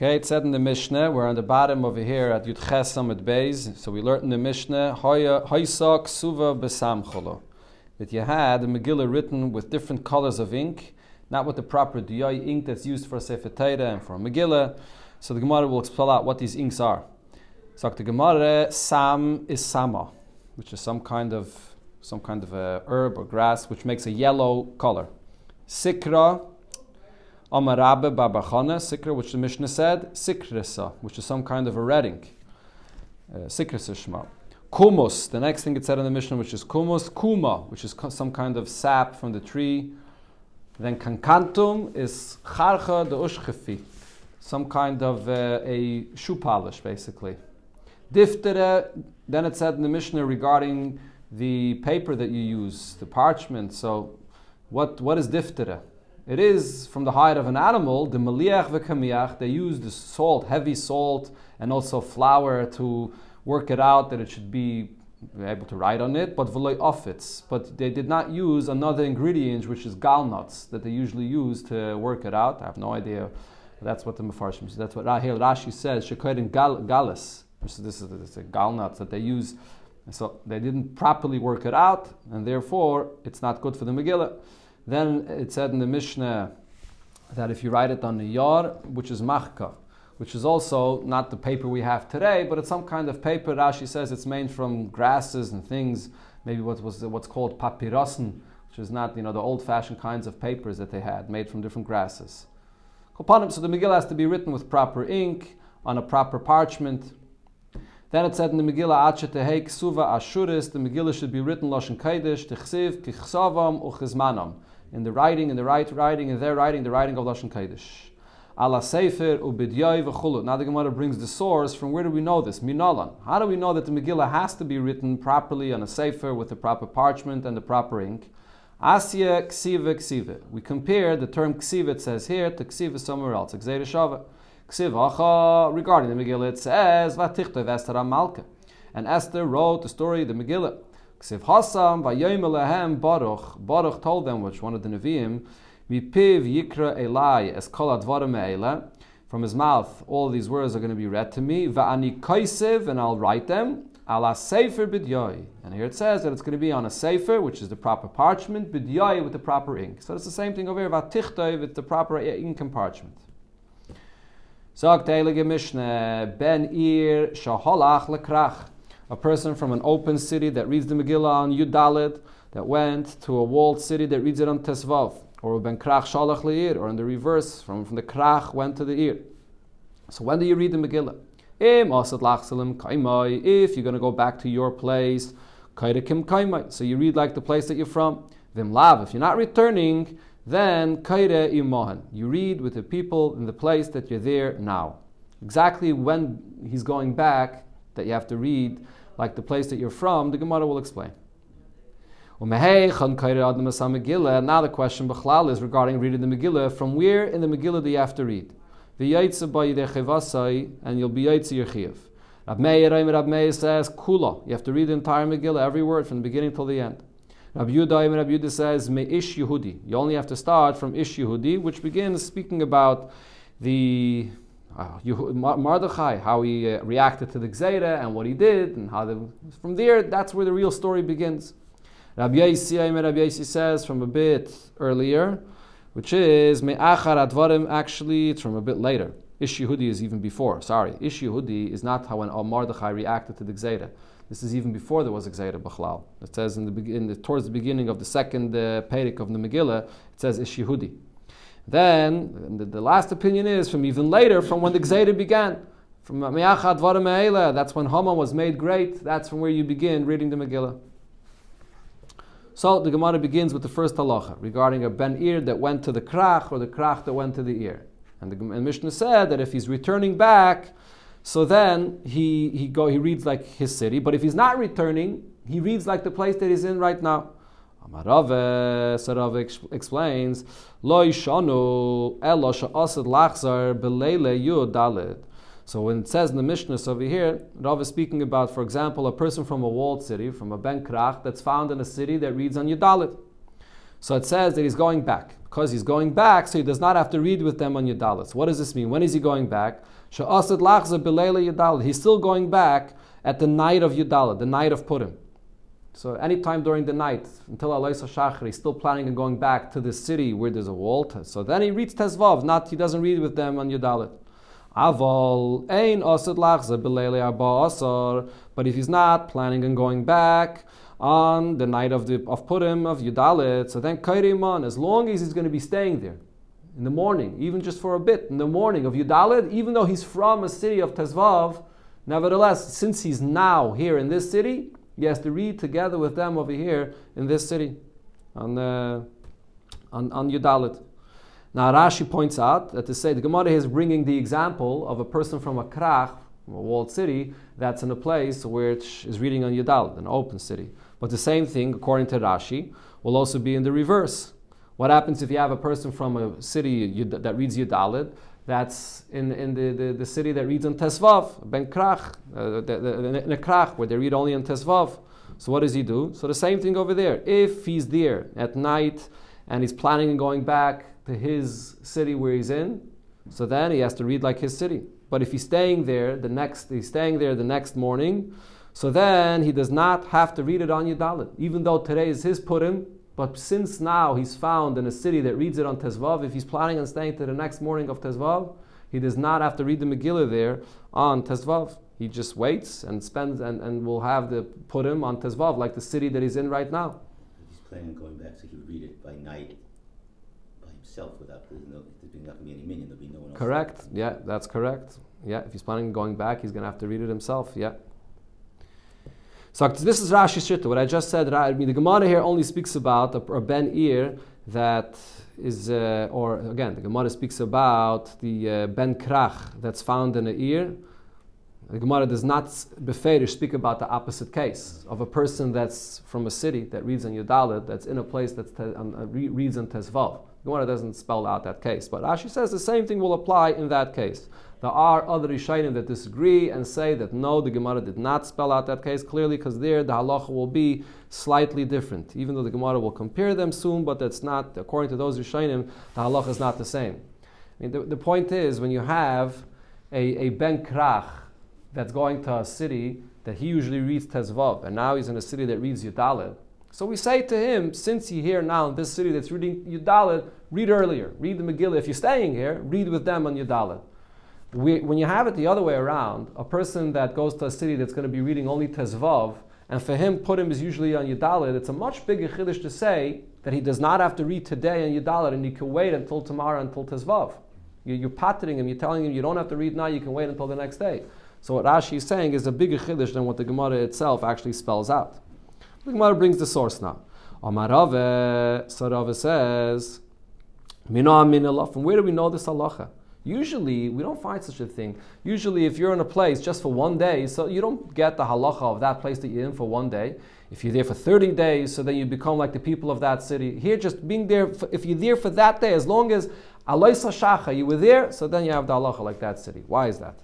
Okay, it said in the Mishnah, we're on the bottom over here at Yud Ches Amud Beis. So we learned in the Mishnah, Hoya Ksuva Besamcholo, that you had a Megillah written with different colors of ink, not with the proper diyai ink that's used for a Sefer Torah and for a Megillah. So the Gemara will spell out what these inks are. So the Gemara, Sam is Sama, which is some kind of herb or grass which makes a yellow color. Sikra, Amarabe Babachana, Sikra, which the Mishnah said, Sikrisa, which is some kind of a red ink. Sikrisa Shema. Kumus, the next thing it said in the Mishnah, which is Kumus, Kuma, which is some kind of sap from the tree. Then Kankantum is Charcha de Ushchefi, some kind of a shoe polish, basically. Diftere, then it said in the Mishnah regarding the paper that you use, the parchment. So what is diftere? It is from the hide of an animal, the meliach v'kamiach. They use the salt, heavy salt, and also flour to work it out that it should be able to write on it, but v'loy ofitz. But they did not use another ingredient, which is galnuts, that they usually use to work it out. I have no idea. That's what the Mefarshim says. That's what Rashi says. Shekoyrin galis. This is a galnuts that they use. So they didn't properly work it out, and therefore it's not good for the Megillah. Then it said in the Mishnah that if you write it on the yar, which is machka, which is also not the paper we have today, but it's some kind of paper. Rashi says it's made from grasses and things, maybe what's called papyrosen, which is not the old-fashioned kinds of papers that they had, made from different grasses. So the Megillah has to be written with proper ink, on a proper parchment. Then it said in the Megillah, Ache tehei ksuva ashuris, the Megillah should be written Lashon Kodesh, tichsiv, kichsavam, uchizmanam. In the writing, the writing of Lashon Kodesh. Ala sefer ubidyai v'chulu. Now the Gemara brings the source. From where do we know this? Minalan. How do we know that the Megillah has to be written properly on a sefer with the proper parchment and the proper ink? Asya ksiva ksiva. We compare the term ksiva, it says here, to ksiva somewhere else. Gzeira shava. Ksiv regarding the Megillah, it says, Vatichtov Esther Malka. And Esther wrote the story of the Megillah. Ksiv Hasam Vayom Elahem Baruch. Baruch told them, which one of the Nevi'im, Mipiv Yikra Elai Es Kol Advarim Eila. From his mouth, all these words are going to be read to me. Va'ani Koisev, and I'll write them. Ala Sefer B'dyai. And here it says that it's going to be on a Sefer, which is the proper parchment, B'dyai with the proper ink. So it's the same thing over here. Vatichtov with the proper ink and parchment. Sagt the Heilige Mishnah, Ben Ir Shaholach Lekrach, a person from an open city that reads the Megillah on Yudalid, that went to a walled city that reads it on Tesvav, or Ben Krach Shalach Leir, or in the reverse, from the Krach went to the Ir. So when do you read the Megillah? If you're going to go back to your place, so you read like the place that you're from. Vimlav, if you're not returning, then kaire imahan. You read with the people in the place that you're there now. Exactly when he's going back, that you have to read like the place that you're from, the Gemara will explain. Now the question b'chlal is regarding reading the Megillah. From where in the Megillah do you have to read? And you'll be yaitze your chiyuv. Rab Meir says kula. You have to read the entire Megillah, every word from the beginning till the end. Rabbi Yudah says Me'ish Yehudi. You only have to start from Ish Yehudi, which begins speaking about the Mordechai, how he reacted to the Gzeira and what he did, and from there, that's where the real story begins. Rabbi Yossi says from a bit earlier, which is Me'achar Advarim. Actually, it's from a bit later. Ish Yehudi is even before. Sorry, Ish Yehudi is not how when Mordechai reacted to the Gzeira. This is even before there was a Gzeira B'chlal. It says towards the beginning of the second Perek of the Megillah, it says Ish Yehudi. Then the last opinion is from even later, from when the Gzeira began. From Me'achad Dvarim Me'ela, that's when Haman was made great. That's from where you begin reading the Megillah. So the Gemara begins with the first halacha regarding a Ben Ir that went to the Krach, or the Krach that went to the Ir. And the Mishnah said that if he's returning back, so then he reads like his city. But if he's not returning, he reads like the place that he's in right now. Rava explains, Lo yishanu elo she'asad lachzar b'leile yud daled. So when it says in the Mishnah over here, Rava is speaking about, for example, a person from a walled city, from a Ben Krach, that's found in a city that reads on Yudalit. So it says that he's going back. Because he's going back, so he does not have to read with them on Yudalit. What does this mean? When is he going back? She'asad lachza b'leila Yudalit. He's still going back at the night of Yudalit, the night of Purim. So anytime during the night, until Alaysa Shachar, he's still planning on going back to the city where there's a wall. So then he reads Tezvav, he doesn't read with them on Yudalit. Aval ein asad lachza b'leila arba asar. But if he's not planning on going back on the night of Purim, of Yudalit, so then Kaireiman, as long as he's going to be staying there in the morning, even just for a bit, in the morning of Yudalit, even though he's from a city of Tezvav, nevertheless, since he's now here in this city, he has to read together with them over here in this city, on Yudalit. Now Rashi points out that to say, the Gemara is bringing the example of a person from a krach, a walled city, that's in a place where it is reading on Yudalit, an open city. But the same thing, according to Rashi, will also be in the reverse. What happens if you have a person from a city that reads Yudalit, that's in the city that reads on Tesvav, Ben Krach, in a Krach, where they read only on Tesvav. So what does he do? So the same thing over there. If he's there at night and he's planning on going back to his city where he's in, so then he has to read like his city. But if he's staying there the next morning, so then he does not have to read it on Yudalit, even though today is his Purim. But since now he's found in a city that reads it on Tezvav, if he's planning on staying to the next morning of Tezvav, he does not have to read the Megillah there on Tezvav. He just waits and spends and will have the Purim on Tezvav, like the city that he's in right now. If he's planning on going back, so he would read it by night by himself without there's not going to be any minion, there'll be no one else. Correct. Yeah, that's correct. Yeah, if he's planning on going back, he's going to have to read it himself. Yeah. So this is Rashi's Shitta. What I just said, the Gemara here only speaks about a Ben Ir that is, the Gemara speaks about the Ben Krach that's found in a ear. The Gemara does not speak about the opposite case of a person that's from a city that reads on Yudalit, that's in a place that reads on Tezvav. The Gemara doesn't spell out that case, but Rashi says the same thing will apply in that case. There are other Rishonim that disagree and say that no, the Gemara did not spell out that case clearly, because there the halacha will be slightly different. Even though the Gemara will compare them soon, but that's not, according to those Rishonim, the halacha is not the same. I mean, the point is, when you have a Ben Krach that's going to a city that he usually reads Tezvav, and now he's in a city that reads Yudalit, so we say to him, since you're here now in this city that's reading Yudalit, read earlier, read the Megillah. If you're staying here, read with them on Yudalit. When you have it the other way around, a person that goes to a city that's going to be reading only Tezvav, and for him, Purim is usually on Yudalit, it's a much bigger chiddush to say that he does not have to read today on Yudalit, and he can wait until tomorrow, until Tezvav. You're patting him, you're telling him you don't have to read now, you can wait until the next day. So what Rashi is saying is a bigger chiddush than what the Gemara itself actually spells out. The Gemara brings the source now. Amar Rave, so Rave says, from where do we know this halacha? Usually, we don't find such a thing. Usually, if you're in a place just for one day, so you don't get the halacha of that place that you're in for one day. If you're there for 30 days, so then you become like the people of that city. Here, just being there, if you're there for that day, as long as Alaysa Shacha, you were there, so then you have the halacha like that city. Why is that?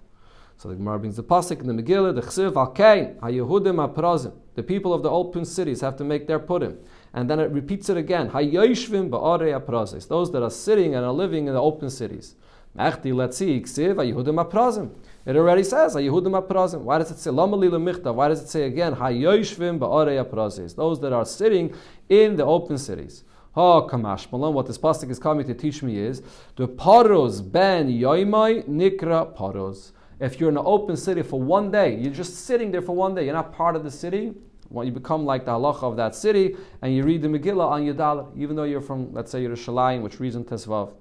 So the Gemara brings the pasuk in the Megillah, the Chsiv, Al-Kain, Ha-Yehudim Ha-Prazim. The people of the open cities have to make their Purim. And then it repeats it again, Ha-Yoshvim Ba'arei Ha-Prazis. Those that are sitting and are living in the open cities. Let's see, it already says why does it say why does it say again those that are sitting in the open cities? What this pasuk is coming to teach me is the paros ben yoimai nikra paros. If you're in an open city for one day, you're just sitting there for one day, you're not part of the city. Well, you become like the halacha of that city, and you read the Megillah on Yudalit, even though you're from, let's say, Yerushalayim, which reads in Tesvav.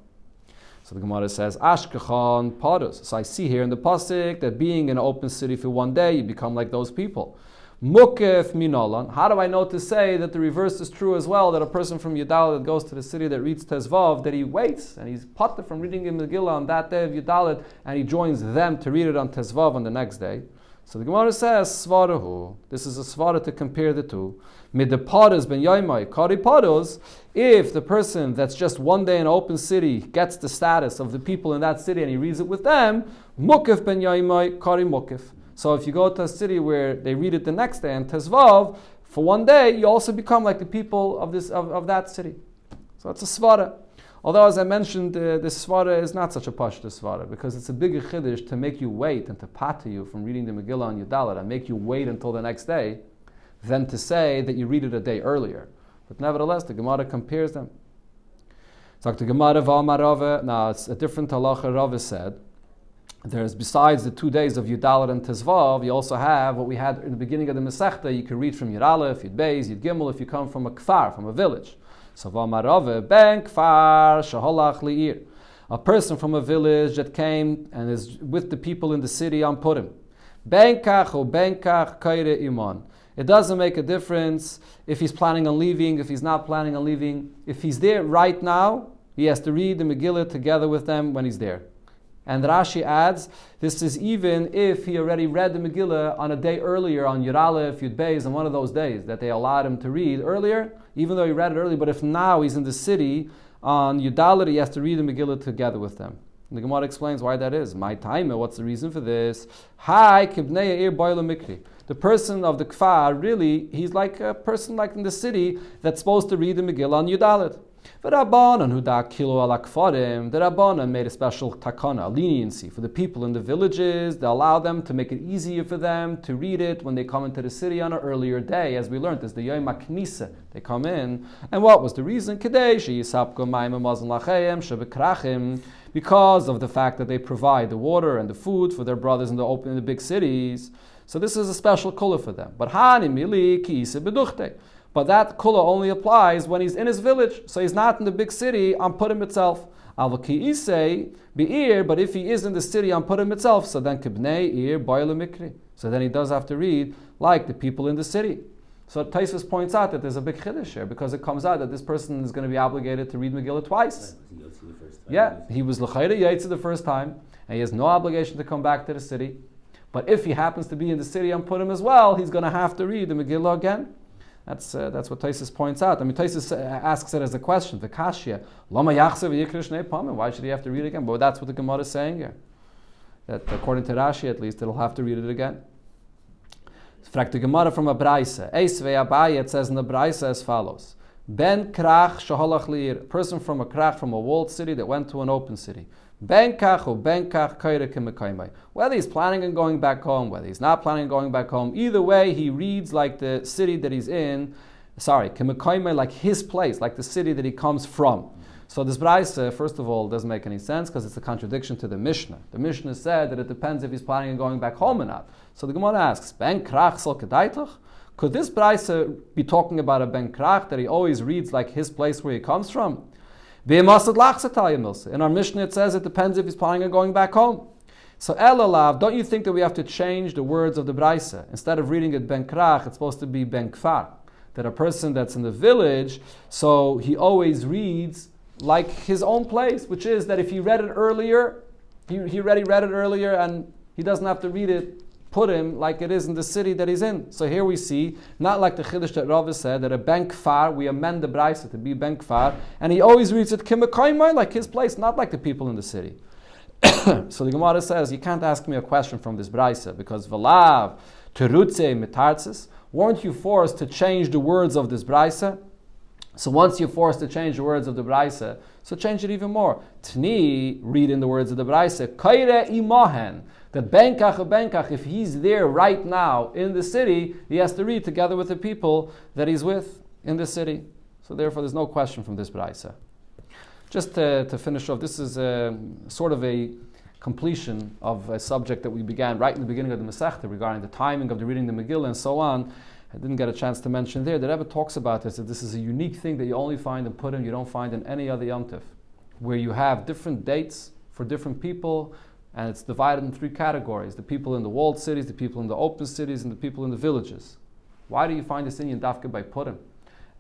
So the Gemara says, Ashkechan Paros. So I see here in the pasuk that being in an open city for one day, you become like those people. Mukef minolan. How do I know to say that the reverse is true as well? That a person from Yudalit that goes to the city that reads Tezvav, that he waits and he's pater from reading the Megillah on that day of Yudalit, and he joins them to read it on Tezvav on the next day. So the Gemara says, Svarahu. This is a svara to compare the two. Mid the paros ben yaimai kari paros. If the person that's just one day in an open city gets the status of the people in that city and he reads it with them, mukif ben yaimai kari mukif. So if you go to a city where they read it the next day and Tezvav, for one day, you also become like the people of that city. So it's a svara. Although, as I mentioned, this svara is not such a pashta svara, because it's a bigger chiddush to make you wait and to pater you from reading the Megillah on Yudalit and make you wait until the next day, than to say that you read it a day earlier. But nevertheless, the Gemara compares them. So the Gemara v'amar Rava. Now it's a different halacha. Rava said, there's, besides the 2 days of Yudalit and Tezvav, you also have what we had in the beginning of the Masechta. You can read from Yud Aleph, Yud Beis, Yud Gimel if you come from a kfar, from a village. So v'amar Rava, ben kfar sheholach li'ir. A person from a village that came and is with the people in the city on Purim. Ben kach or ben kach kaire iman. It doesn't make a difference if he's planning on leaving, if he's not planning on leaving. If he's there right now, he has to read the Megillah together with them when he's there. And Rashi adds, this is even if he already read the Megillah on a day earlier, on Yud Aleph, Yud Beis, on one of those days that they allowed him to read earlier, even though he read it earlier. But if now he's in the city on Yud Aleph, he has to read the Megillah together with them. And the Gemara explains why that is. My time, what's the reason for this? Hi, kibnei ir boila mikri. The person of the kfar, really, he's like a person like in the city that's supposed to read the Megillah on Yud Aleph. The Rabbanan made a special takana, a leniency for the people in the villages. They allow them to make it easier for them to read it when they come into the city on an earlier day. As we learned, it's the Yom HaKnisa. They come in. And what was the reason? Because of the fact that they provide the water and the food for their brothers in the big cities. So this is a special kula for them. But that kula only applies when he's in his village. So he's not in the big city on Purim itself. But if he is in the city on Purim itself, so then kibnei ir boila mikri. So then he does have to read like the people in the city. So Taisus points out that there's a big chiddush here, because it comes out that this person is going to be obligated to read Megillah twice. Yeah, he was l'chayda yaitzi the first time, and he has no obligation to come back to the city. But if he happens to be in the city on Purim as well, he's going to have to read the Megillah again. That's what Taisus points out. I mean, Taisus asks it as a question. The kashya, lama yachsev yikrishne pamim. Why should he have to read it again? But that's what the Gemara is saying here. That according to Rashi, at least, it'll have to read it again. Fragt the Gemara from a Braisa. Eis ve'abai, it says in the Braisa as follows. Ben krach shaholach li'ir. A person from a krach, from a walled city that went to an open city. Ben kach or ben kach kaire kemekaymai. Whether he's planning on going back home, whether he's not planning on going back home, either way, he reads like the city that he's in. Kemekaymai, like his place, like the city that he comes from. So this Braisa, first of all, doesn't make any sense because it's a contradiction to the Mishnah. The Mishnah said that it depends if he's planning on going back home or not. So the Gemara asks, Ben krach sol kedaitach? Could this Braisa be talking about a Ben krach that he always reads like his place where he comes from? In our Mishnah it says it depends if he's planning on going back home. So Elalav, don't you think that we have to change the words of the Braisa? Instead of reading it Ben krach, it's supposed to be Ben kfar. That a person that's in the village, so he always reads like his own place, which is that if he read it earlier, he already read it earlier and he doesn't have to read it, put him like it is in the city that he's in. So here we see, not like the Chiddush that Rava said, that a ben kfar, we amend the Braisa to be ben kfar, and he always reads it kimakaymai, like his place, not like the people in the city. So the Gemara says, you can't ask me a question from this Braisa, because Valav, terutze mitartzis, weren't you forced to change the words of this Braisa? So once you're forced to change the words of the Braisa, so change it even more. Tni, read in the words of the Braisa, kaire imahen, that benkach, if he's there right now in the city, he has to read together with the people that he's with in the city. So therefore there's no question from this Braisa. Just to finish off, this is sort of a completion of a subject that we began right in the beginning of the Masechta regarding the timing of the reading the Megillah and so on. I didn't get a chance to mention there. The Rebbe talks about this, that this is a unique thing that you only find in Purim, you don't find in any other Yom Tov, where you have different dates for different people, and it's divided in three categories: the people in the walled cities, the people in the open cities, and the people in the villages. Why do you find this in Dafka by Purim?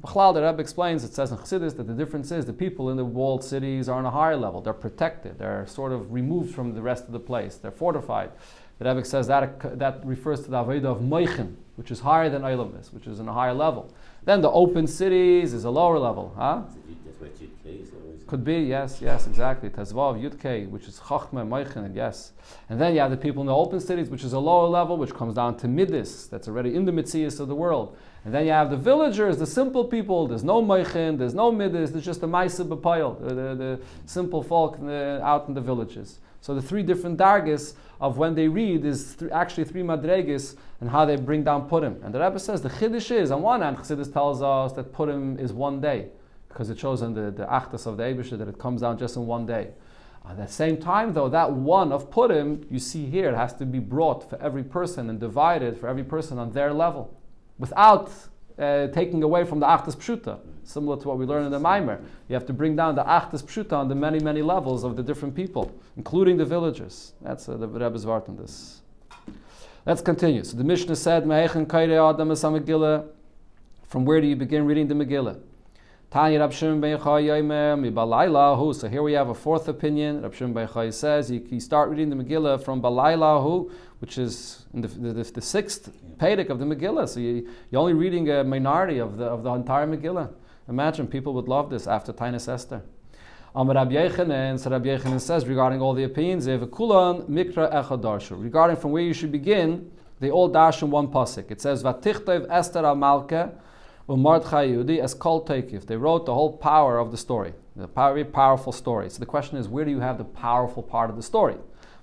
B'chlal, the Rebbe explains, it says in Chassidus that the difference is the people in the walled cities are on a higher level. They're protected. They're sort of removed from the rest of the place. They're fortified. The Rebbe says that refers to the Avodah of Moichin, which is higher than Eilamis, which is in a higher level. Then the open cities is a lower level. Huh? That's what Yud K is always. Could be, yes, exactly. Tezvav, Yudke, which is Chachma, Moichin, yes. And then you have the people in the open cities, which is a lower level, which comes down to Midas, that's already in the Mitzias of the world. And then you have the villagers, the simple people, there's no Moichin, there's no Midas, there's just the Maisa B'Payil, the simple folk out in the villages. So the three different dargis of when they read is actually three madregis and how they bring down Purim. And the Rebbe says the Chiddush is, on one hand, Chassidus tells us that Purim is one day, because it shows in the Achtas of the Eibusha that it comes down just in one day. At the same time, though, that one of Purim, you see here, it has to be brought for every person and divided for every person on their level, without taking away from the Achtas Pshuta, similar to what we learn in the Maimer. You have to bring down the Achtas Pshuta on the many, many levels of the different people, including the villagers. That's the Rebbe's word in this. Let's continue. So the Mishnah said, Megillah. From where do you begin reading the Megillah? Tanya Rab Shimon ben Yochai Yomer mi Balaylahu. So here we have a fourth opinion. Rab Shimon ben Yochai says you start reading the Megillah from Balaylahu, which is in the sixth Pedic of the Megillah. So you're only reading a minority of the entire Megillah. Imagine people would love this after Tainus Esther. Amar Rabbi Yechanan, so Rabbi Yechanan says regarding all the opinions, V'kulan mikra echad darshu. Regarding from where you should begin, they all dash in one pasuk. It says V'tichtev Esther al-Malka U'Mordechai Yehudi es kol teikif. They wrote the whole power of the story, the very powerful story. So the question is, where do you have the powerful part of the story?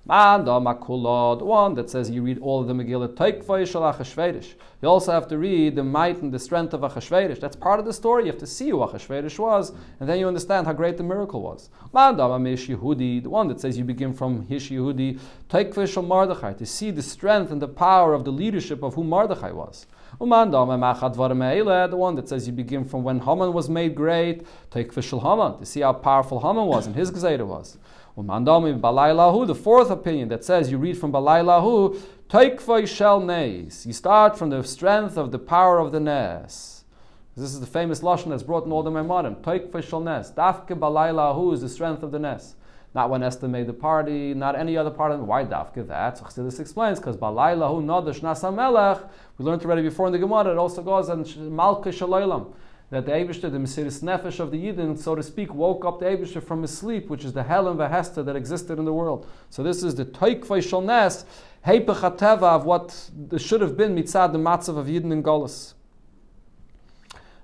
The one that says you read all of the Megillah, Teikvay shel Achashverosh. You also have to read the might and the strength of Achashverosh. That's part of the story. You have to see who Achashverosh was, and then you understand how great the miracle was. The one that says you begin from Hish Yehudi, Teikvay shel Mordechai, to see the strength and the power of the leadership of who Mordechai was. The one that says you begin from when Haman was made great, Teikvay shel Haman, to see how powerful Haman was and his Gzeira was. The fourth opinion that says you read from Balaylahu, Teikvay shel Nes. You start from the strength of the power of the Nes. This is the famous lashon that's brought in all the Maimarim. Teikvay shel Nes. Dafke Balaylahu is the strength of the Nes. Not when Esther made the party, not any other part of it. Why Dafke that? So Chassidus explains, because Balaylahu Nadash Nasa Melech, we learned already before in the Gemara, it also goes on Malka Shalaylam, that the Eibishter, the Mesiris Nefesh of the Yidden, so to speak, woke up the Eibishter from his sleep, which is the hell and Vehester that existed in the world. So this is the Teikvay shel Nes, Heipech HaTeva of what should have been Mitzad the Matzav of Yidden in Golus.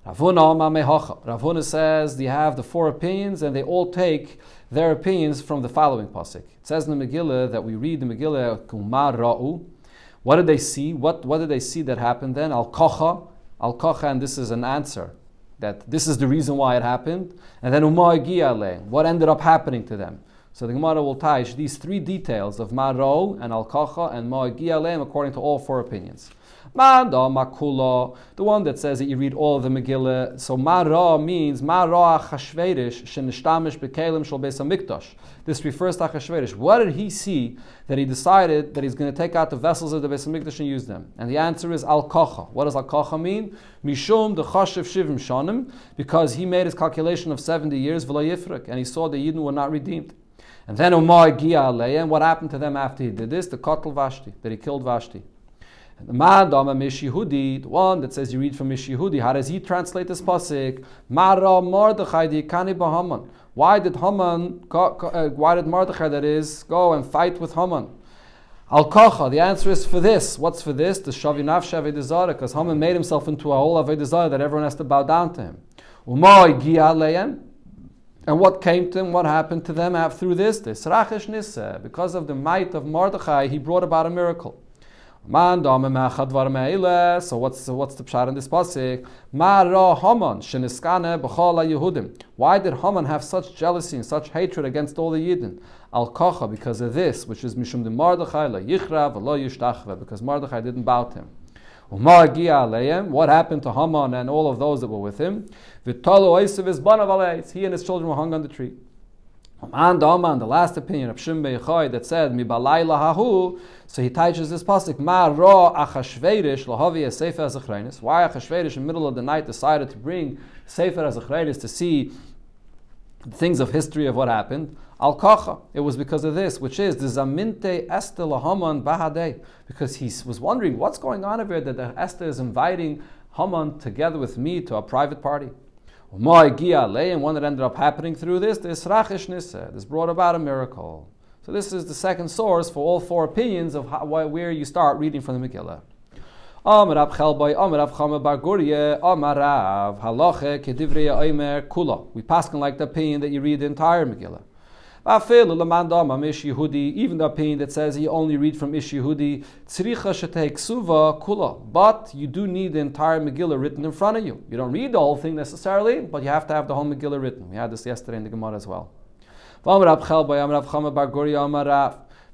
Ravuna says they have the four opinions, and they all take their opinions from the following pasuk. It says in the Megillah that we read the Megillah Kumar Ra'u. What did they see? What did they see that happened then? Al-Kocha, and this is an answer, that this is the reason why it happened. And then what ended up happening to them. So the Gemara will tie these three details of Ma'ro and Al-Kacha and Ma'agi according to all four opinions. Ma'anda Makula, the one that says that you read all of the Megillah. So Ma'ra means Ma'ra Achashverosh shenishtamish bekelim shel Beis Hamikdash. This refers to Achashverosh. What did he see that he decided that he's going to take out the vessels of the Beis Hamikdash and use them? And the answer is Al-Kacha. What does Al-Kacha mean? Mishum the Chashiv Shivim Shanim, because he made his calculation of 70 years, V'lo Yifrak, and he saw the Yidden were not redeemed. And then Umar Gia Alei, and what happened to them after he did this? The Kotel Vashti, that he killed Vashti. And the Ma'adama Mish Yehudi, the one that says you read from Mish Yehudi, how does he translate this pasuk? Mara Mordechai Dikani Bahaman. Why did Mordechai, that is, go and fight with Haman? Al-Kacha, the answer is for this. What's for this? The Shavinav Avodah Zarah, because Haman made himself into a whole Avodah Zarah that everyone has to bow down to him. Umay Gia Aleim. And what came to him, what happened to them through this? Because of the might of Mordechai, he brought about a miracle. So what's the pshat in this pasuk? Why did Haman have such jealousy and such hatred against all the Yidden? Al-Kacha, because of this, which is Mishum de Mordechai la yichra v'lo yishtachve, because Mordechai didn't bow to him. What happened to Haman and all of those that were with him? He and his children were hung on the tree. The last opinion of Shimon ben Yochai that said Mibalayla hahu, so he teaches this pasuk Ma ra Achashverosh lahavi a sefer azachreinis. Why Achashverosh in the middle of the night decided to bring sefer azachreinis to see the things of history of what happened? Al-Kacha. It was because of this, which is the Zaminte Esther lahaman bahadei, because he was wondering what's going on over here that Esther is inviting Haman together with me to a private party. And one that ended up happening through this brought about a miracle. So this is the second source for all four opinions of where you start reading from the Megillah. We paskin like the opinion that you read the entire Megillah. Even the opinion that says you only read from Ish Yehudi, but you do need the entire Megillah written in front of you. You don't read the whole thing necessarily, but you have to have the whole Megillah written. We had this yesterday in the Gemara as well. Megillah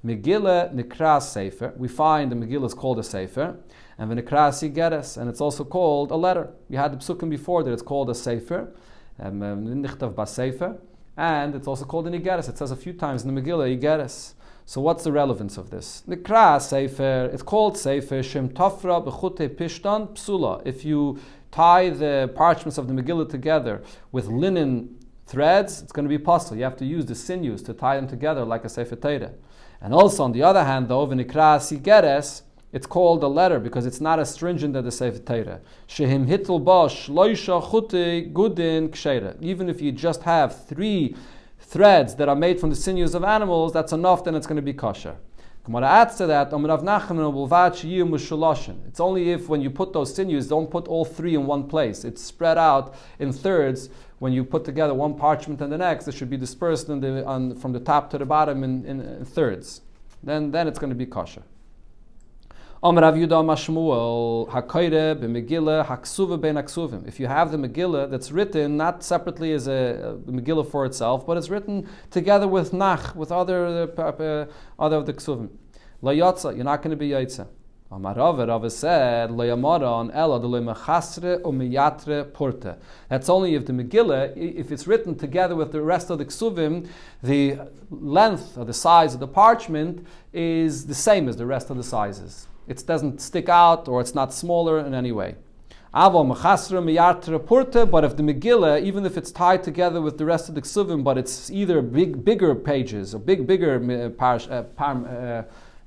Nikras Sefer. We find the Megillah is called a Sefer, and the Nikras Yigeres, and it's also called a letter. We had the psukim before that it's called a Sefer, Nichtav Bas Sefer. And it's also called an Igeres. It says a few times in the Megillah, Igeres. So what's the relevance of this? Nikra Sefer, it's called Sefer, Shem Tafra B'chute Pishtan Psula. If you tie the parchments of the Megillah together with linen threads, it's going to be possible. You have to use the sinews to tie them together like a Sefer Torah. And also, on the other hand, though, V'nikra Igeres, it's called a letter because it's not as stringent as the Sefer Torah. Shehim hitl bash loisha chute gudin ksheira. Even if you just have 3 threads that are made from the sinews of animals, that's enough, then it's going to be kosher. Gemara adds to that, it's only if when you put those sinews, don't put all 3 in one place. It's spread out in thirds. When you put together one parchment and the next, it should be dispersed from the top to the bottom in thirds. Then it's going to be kosher. If you have the Megillah that's written not separately as a Megillah for itself, but it's written together with Nach, with other of the Ksuvim, La Yotza, you're not going to be Yaitza. Rava said, that's only if the Megillah, if it's written together with the rest of the Ksuvim, the length or the size of the parchment is the same as the rest of the sizes. It doesn't stick out or it's not smaller in any way. But if the Megillah, even if it's tied together with the rest of the Ksuvim, but it's either bigger pages or bigger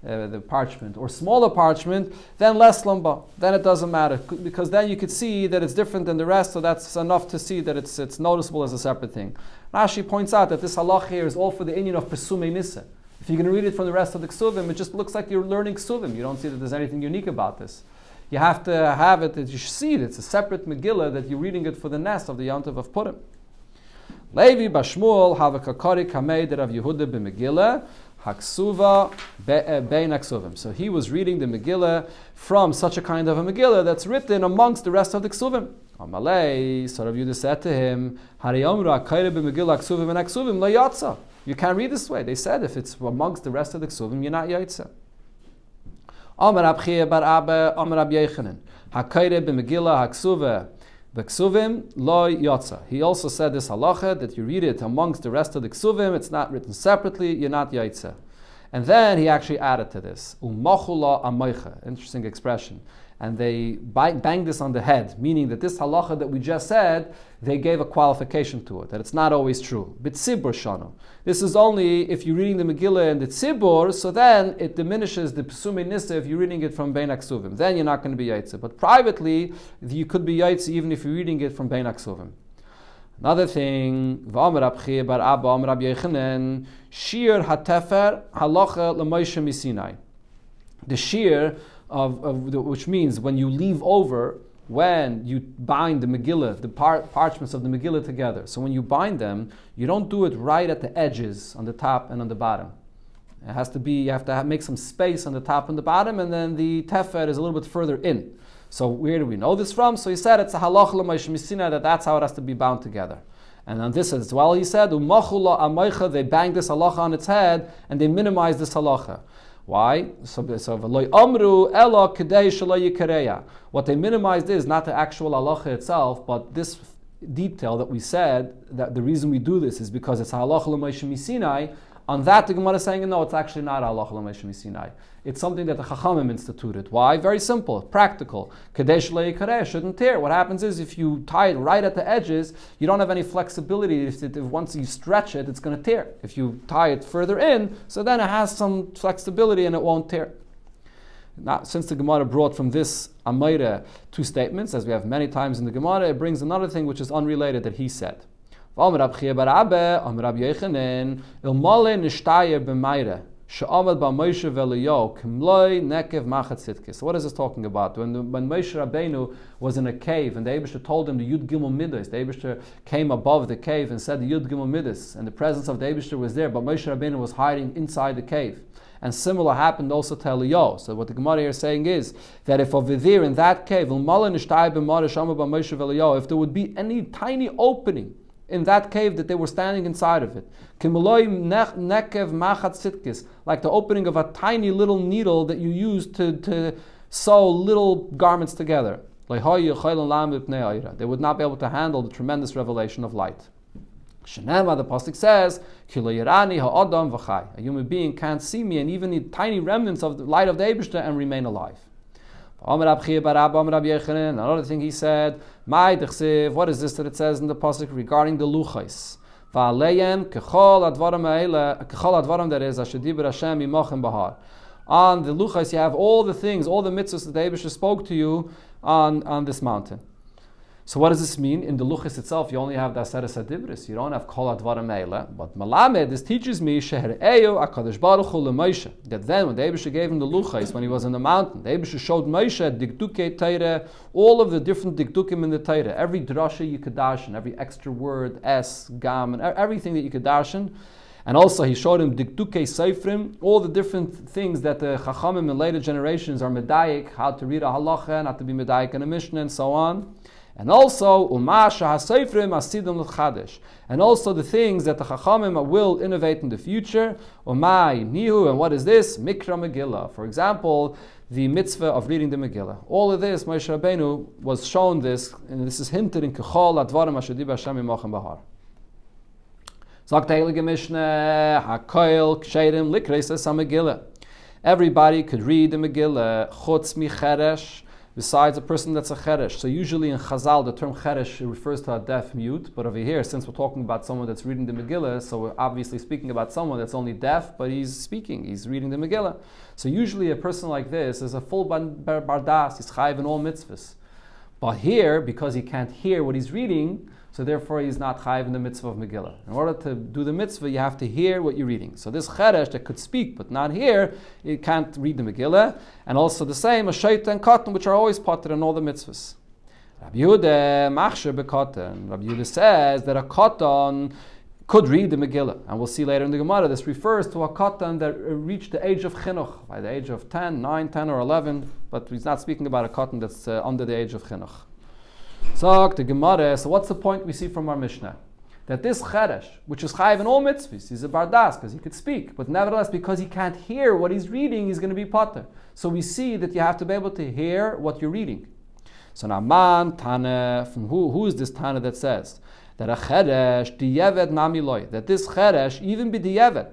the parchment or smaller parchment, then less lamba. Then it doesn't matter because then you could see that it's different than the rest, so that's enough to see that it's noticeable as a separate thing. Rashi points out that this halach here is all for the inyan of Pesumei Nisa. If you're going to read it from the rest of the Ksuvim, it just looks like you're learning Ksuvim. You don't see that there's anything unique about this. You have to have it that you see it. It's a separate Megillah that you're reading it for the nest of the Yontav of Purim. Levi Bashmuel Havakakari Kamei Rav Yehuda b'Megillah Haksuva Bein Aksuvim. So he was reading the Megillah from such a kind of a Megillah that's written amongst the rest of the Ksuvim. Amalei, so Rav Yehuda said to him, Hariyomra Kaire b'Megillah Aksuvim and Aksuvim La Yatza. You can't read this way. They said if it's amongst the rest of the Ksuvim, you're not Yaitza. Amar Abchia bar Abba, Amar Ab Yechanan. Hakaire b'Megillah Haksuva b'Ksuvim lo Yatza. He also said this halacha that you read it amongst the rest of the Ksuvim. It's not written separately. You're not Yaitza. And then he actually added to this Umachula Amaycha. Interesting expression. And they banged this on the head, meaning that this halacha that we just said, they gave a qualification to it, that it's not always true. B'tzibur shano. This is only if you're reading the Megillah and the tzibur, so then it diminishes the Pesumei Nisa if you're reading it from Bein Aksuvim. Then you're not going to be Yaitze. But privately, you could be Yaitze even if you're reading it from Bein Aksuvim. Another thing, V'amar Abchia bar Abba, Amar Ab Yechanan, shiur hatefer halacha l'Moshe misinai. The shiur which means when you leave over, when you bind the Megillah, the parchments of the Megillah together. So when you bind them, you don't do it right at the edges, on the top and on the bottom. It has to be, you have to make some space on the top and the bottom, and then the tefer is a little bit further in. So where do we know this from? So he said it's a halach l'Moshe Misina, that's how it has to be bound together. And on this as well, he said, Umachula amaycha, they banged this halacha on its head, and they minimized this halacha. Why? So what they minimized is not the actual halacha itself, but this detail that we said, that the reason we do this is because it's halacha l'Moshe Misinai. On that, the Gemara is saying, no, it's actually not halacha l'Moshe Misinai. It's something that the Chachamim instituted. Why? Very simple, practical. Kadesh le'yikareh, shouldn't tear. What happens is if you tie it right at the edges, you don't have any flexibility. If once you stretch it, it's going to tear. If you tie it further in, so then it has some flexibility and it won't tear. Now, since the Gemara brought from this Amayra two statements, as we have many times in the Gemara, it brings another thing which is unrelated that he said. So what is this talking about? When Moshe Rabbeinu was in a cave and the Eibishter told him the Yud Gimel Midas, the Eibishter came above the cave and said the Yud Gimel Midas, and the presence of the Eibishter was there, but Moshe Rabbeinu was hiding inside the cave. And similar happened also to Eliyahu. So what the Gemara here is saying is that if over there in that cave, if there would be any tiny opening in that cave that they were standing inside of it, like the opening of a tiny little needle that you use to sew little garments together, they would not be able to handle the tremendous revelation of light. Shenema, the pasuk says, a human being can't see me, and even the tiny remnants of the light of the Eibishter, and remain alive. Another thing he said, what is this that it says in the pasuk regarding the luchais? On the luchais you have all the things, all the mitzvahs that the Eibishter spoke to you on this mountain. So what does this mean? In the luchas itself, you only have the Aseres HaDibros. You don't have Kol HaDvarim Eile. But Malamed, this teaches me Shehere'eu HaKadosh Baruch Hu LeMoshe, that then when the Eibishter gave him the luchas, when he was in the mountain, the Eibishter showed Moshe Dikdukei Teire, all of the different Dikdukim in the Teire, every drasha you could darshan, every extra word, es, gam, and everything that you could darshan. And also he showed him Dikdukei Seifrim, all the different things that the Chachamim in later generations are medayik, how to read a halacha, not to be medayik in a Mishnah, and so on. And also, and also the things that the Chachamim will innovate in the future. And what is this? Mikra Megillah. For example, the mitzvah of reading the Megillah. All of this, Moshe Rabbeinu was shown this, and this is hinted in Kechol Advarim Asher Dibar Hashem Imachem Bahar. Sagt der Heilige Mishneh, HaKoil Ksherim Likreis Es HaMegillah. Everybody could read the Megillah, Chutz Micheresh, besides a person that's a cheresh. So usually in Chazal, the term cheresh refers to a deaf mute, but over here, since we're talking about someone that's reading the Megillah, so we're obviously speaking about someone that's only deaf, but he's speaking, he's reading the Megillah. So usually a person like this is a full bardas, he's chayiv in all mitzvahs. But here, because he can't hear what he's reading, so therefore he's not chayiv in the mitzvah of Megillah. In order to do the mitzvah, you have to hear what you're reading. So this cheresh that could speak but not hear, you can't read the Megillah. And also the same, a shaita and cotton, which are always potted in all the mitzvahs. Rabbi Yehuda machsher bekotten. Rabbi Yehuda says that a cotton could read the Megillah. And we'll see later in the Gemara, this refers to a cotton that reached the age of chinuch, by the age of 10, 9, 10 or 11, but he's not speaking about a cotton that's under the age of chinuch. So the Gemara, so what's the point we see from our Mishnah? That this cheresh, which is chayiv in all mitzvahs, he's a bardas because he could speak, but nevertheless because he can't hear what he's reading, he's going to be potter. So we see that you have to be able to hear what you're reading. So now man Tana, from who is this Tana that says that a cheresh diyeved namiloi, that this cheresh even be diyeved,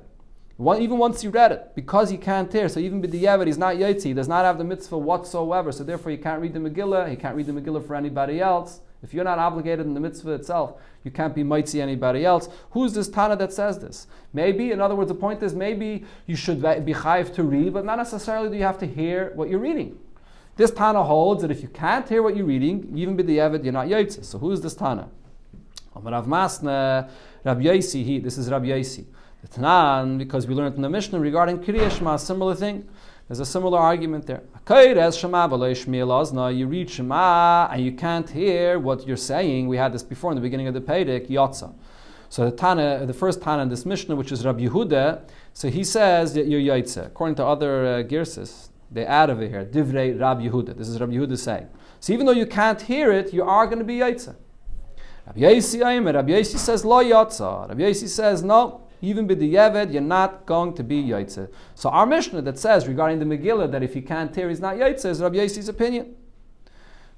even once you read it, because he can't hear, so even b'diavad, he's not yotzi, he does not have the mitzvah whatsoever, so therefore he can't read the Megillah, he can't read the Megillah for anybody else. If you're not obligated in the mitzvah itself, you can't be mitzi anybody else. Who's this Tana that says this? Maybe, in other words, the point is maybe you should be chayiv to read, but not necessarily do you have to hear what you're reading. This Tana holds that if you can't hear what you're reading, even b'diavad, you're not yotzi. So who is this Tana? Rav Masna, Rabbi Yosi, this is Rabbi Yosi. The Tanan, because we learned in the Mishnah regarding Kriya Shema, a similar thing. There's a similar argument there. You read Shema and you can't hear what you're saying. We had this before in the beginning of the Pedic, Yotza. So the first Tana in this Mishnah, which is Rabbi Yehuda, so he says that you're Yaitze. According to other Girsis, they add over here, Divrei Rabbi Yehuda. This is Rabbi Yehuda saying. So even though you can't hear it, you are going to be Yaitze. Rabbi Yosi says, Lo Yotza. Rabbi Yosi says, no. Even b'di'evet, you're not going to be yaitze. So our Mishnah that says regarding the Megillah that if he can't hear, he's not yaitze, is Rabbi Yosi's opinion.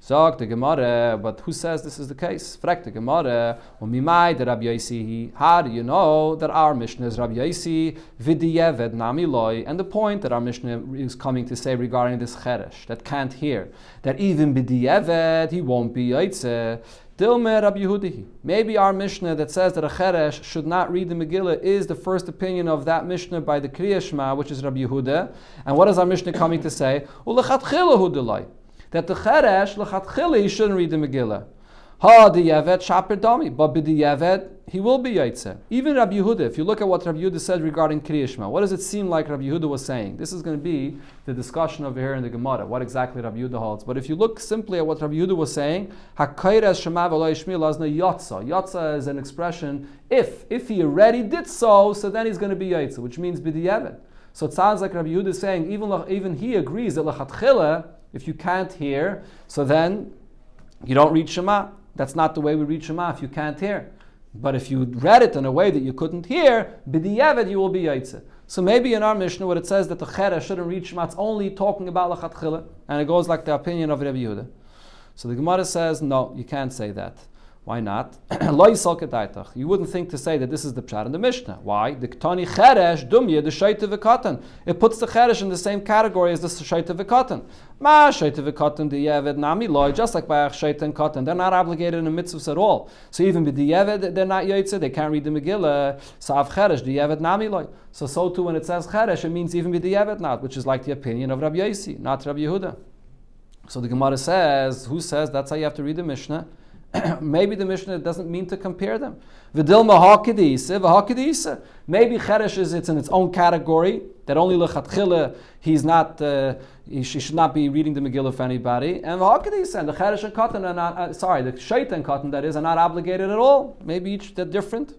Zog the Gemara, but who says this is the case? Frag the Gemara, how do you know that our Mishnah is Rabbi Yosi v'diyeved nami loy? And the point that our Mishnah is coming to say regarding this cheresh that can't hear, that even b'diyeved he won't be yaitze. Dilme Rabbi Yehuda. Maybe our Mishnah that says that a cheresh should not read the Megillah is the first opinion of that Mishnah by the Kriya Shema, which is Rabbi Yehuda. And what is our Mishnah coming to say? That the cheresh lechatchila he shouldn't read the Megillah. Ha diyavet shaper dami, but b'diyavet he will be yaitze. Even Rabbi Yehuda, if you look at what Rabbi Yehuda said regarding Kriya Shema, what does it seem like Rabbi Yehuda was saying? This is going to be the discussion over here in the Gemara, what exactly Rabbi Yehuda holds. But if you look simply at what Rabbi Yehuda was saying, hakayres shema v'lo yishmi lazna yatsa. Yatsa is an expression, if he already did so then he's going to be yaitze, which means b'diyavet. So it sounds like Rabbi Yehuda is saying, even he agrees that lechatchila, if you can't hear, so then you don't read Shema. That's not the way we read Shema if you can't hear. But if you read it in a way that you couldn't hear, b'diavad you will be yaitze. So maybe in our Mishnah, what it says that the cheresh shouldn't read Shema, it's only talking about lechatchila, and it goes like the opinion of Rabbi Yehuda. So the Gemara says, no, you can't say that. Why not? You wouldn't think to say that this is the pshat in the Mishnah. Why? The ktani cheresh dumya the shaita v'katan. It puts the cheresh in the same category as the shaita v'katan. Ma shaita v'katan diyevet nami loy. Just like by shaita and katan, they're not obligated in the mitzvahs at all. So even with diyevet, they're not yaitze. They can't read the Megillah. So av cheresh diyevet nami loy. So too when it says cheresh, it means even with diyevet not, which is like the opinion of Rabbi Yosi, not Rabbi Yehuda. So the Gemara says, who says that's how you have to read the Mishnah? Maybe the Mishnah doesn't mean to compare them. Maybe cheresh it's in its own category, that only lechatchila he's not, he should not be reading the Megillah for anybody. And the cheresh and katan are not, the shaita and katan that is, are not obligated at all. Maybe each they're different.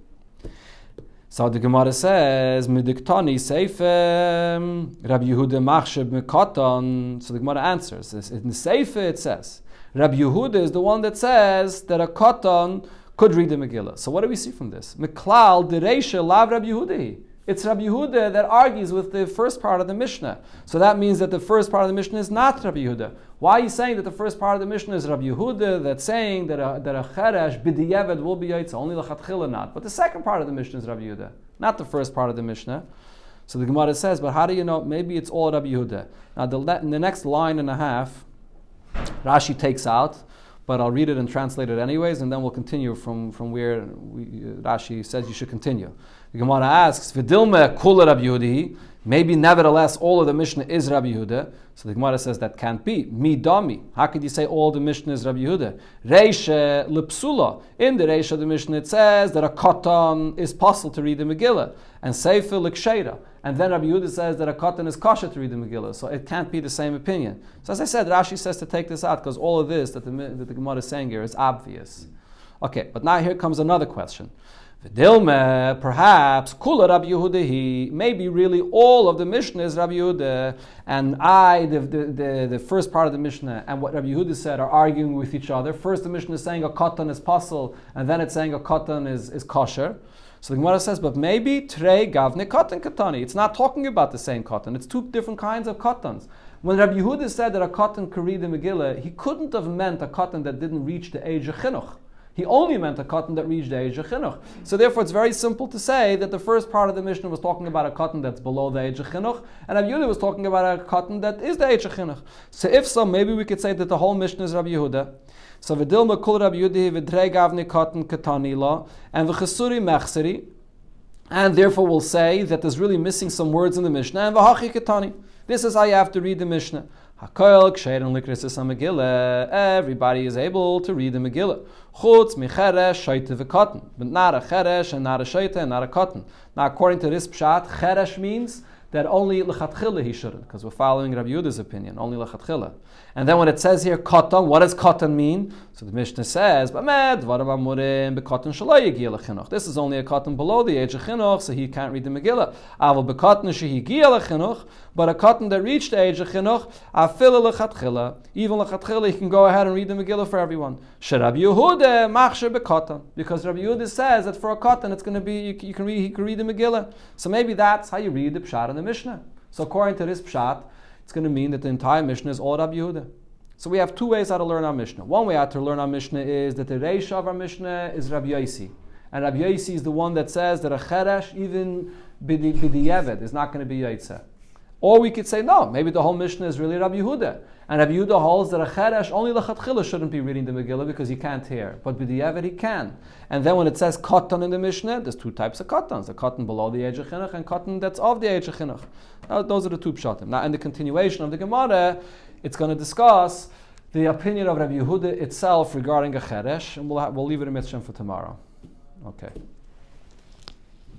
So the Gemara says, Midiktani seifem Rabbi Yehuda machsheb mekatan. So the Gemara answers, in the Seifa it says, Rabbi Yehuda is the one that says that a katan could read the Megillah. So what do we see from this? Meklal dereisha lav Rabbi Yehuda. It's Rabbi Yehuda that argues with the first part of the Mishnah. So that means that the first part of the Mishnah is not Rabbi Yehuda. Why are you saying that the first part of the Mishnah is Rabbi Yehuda that's saying that a cheresh b'diyevet will be yaitza, only lechatchila not. But the second part of the Mishnah is Rabbi Yehuda, not the first part of the Mishnah. So the Gemara says, but how do you know? Maybe it's all Rabbi Yehuda. Now in the next line and a half, Rashi takes out, but I'll read it and translate it anyways, and then we'll continue from where Rashi says you should continue. The Gemara asks, "V'dilme kula Rabbi Yehuda." Maybe nevertheless all of the Mishnah is Rabbi Yehuda. So the Gemara says that can't be. Mi dami. How could you say all the Mishnah is Rabbi Yehuda? Reisha lipsula. In the Reisha of the Mishnah it says that a katan is possible to read the Megillah, and Seifa liksheira. And then Rabbi Yehuda says that a katan is kosher to read the Megillah. So it can't be the same opinion. So as I said, Rashi says to take this out because all of this that the Gemara is saying here is obvious. Okay, but now here comes another question. V'dilme, perhaps, kula Rabbi Yehuda, maybe really all of the Mishnah is Rabbi Yehuda, and the first part of the Mishnah and what Rabbi Yehuda said are arguing with each other. First the Mishnah is saying a katan is possible, and then it's saying a katan is kosher. So the Gemara says, but maybe trei gavne katan katani. It's not talking about the same katan. It's two different kinds of katans. When Rabbi Yehuda said that a katan could read the Megillah, he couldn't have meant a katan that didn't reach the age of chinuch. He only meant a katan that reached the age of chinuch. So therefore it's very simple to say that the first part of the Mishnah was talking about a katan that's below the age of chinuch, and Rabbi Yehuda was talking about a katan that is the age of chinuch. So if so, maybe we could say that the whole Mishnah is Rabbi Yehuda. So v'dilma kul Rabbi Yehuda v'drei gavni katan katani la, and v'chesuri mechseri, and therefore we'll say that there's really missing some words in the Mishnah, and v'hachi katani. This is how you have to read the Mishnah. Everybody is able to read the Megillah. Chutz micheresh shaita v'katan, but not a cheresh and not a shaita and not a katan. Now, according to this pshat, cheresh means that only lechatchila he shouldn't, because we're following Rabbi Yehuda's opinion, only lechatchila. And then when it says here katan, what does katan mean? So the Mishnah says, this is only a katan below the age of chinuch, so he can't read the Megillah. But a katan that reached the age of chinuch, even lechatchila, he can go ahead and read the Megillah for everyone. Because Rabbi Yehuda says that for a katan it's going to be he can read the Megillah. So maybe that's how you read the pshat in the Mishnah. So according to this pshat, it's going to mean that the entire Mishnah is all Rabbi Yehuda. So we have two ways how to learn our Mishnah. One way how to learn our Mishnah is that the Reisha of our Mishnah is Rabbi Yosi. And Rabbi Yosi is the one that says that a Cheresh, even B'di'evet, is not going to be Yaitzeh. Or we could say, no, maybe the whole Mishnah is really Rabbi Yehuda. And Rabbi Yehuda holds that a Cheresh only L'chatchila shouldn't be reading the Megillah because he can't hear. But B'di'evet he can. And then when it says Katan in the Mishnah, there's two types of Katans. A Katan below the age of Chinuch and Katan that's of the age of Chinuch. Those are the two pshatim. Now in the continuation of the Gemara, it's going to discuss the opinion of Rabbi Yehuda itself regarding a Cheresh. And we'll leave it in Mitzvah for tomorrow. Okay.